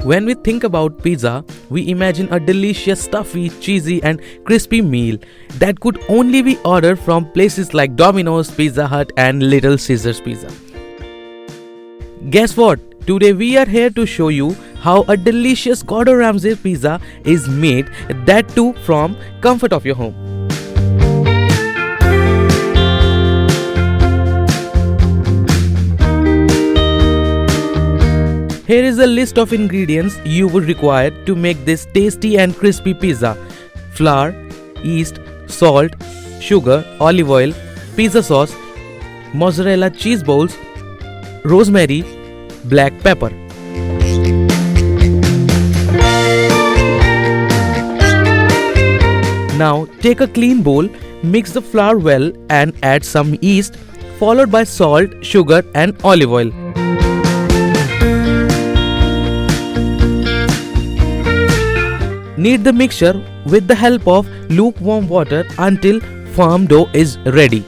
When we think about pizza, we imagine a delicious, stuffy, cheesy and crispy meal that could only be ordered from places like Domino's, Pizza Hut and Little Caesars Pizza. Guess what? Today we are here to show you how a delicious Gordon Ramsay pizza is made, that too from comfort of your home. Here is a list of ingredients you would require to make this tasty and crispy pizza. Flour, yeast, salt, sugar, olive oil, pizza sauce, mozzarella cheese balls, rosemary, black pepper. Now take a clean bowl, mix the flour well and add some yeast followed by salt, sugar and olive oil. Knead the mixture with the help of lukewarm water until firm dough is ready.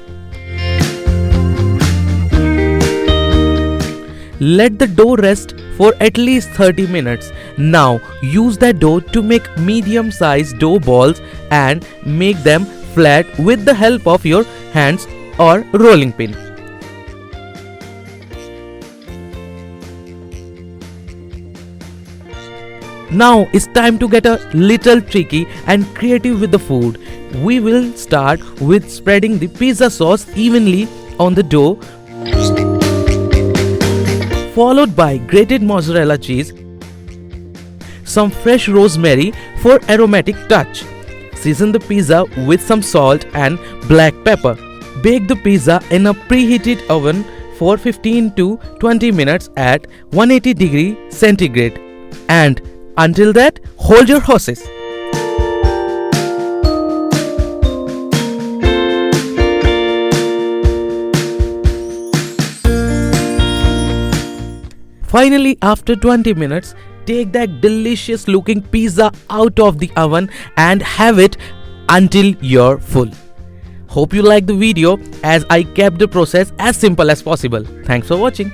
Let the dough rest for at least 30 minutes. Now use that dough to make medium-sized dough balls and make them flat with the help of your hands or rolling pin. Now it's time to get a little tricky and creative with the food. We will start with spreading the pizza sauce evenly on the dough, followed by grated mozzarella cheese, some fresh rosemary for aromatic touch. Season the pizza with some salt and black pepper. Bake the pizza in a preheated oven for 15 to 20 minutes at 180 degrees centigrade. And until that, hold your horses. Finally, after 20 minutes, take that delicious looking pizza out of the oven and have it until you're full. Hope you liked the video as I kept the process as simple as possible. Thanks for watching.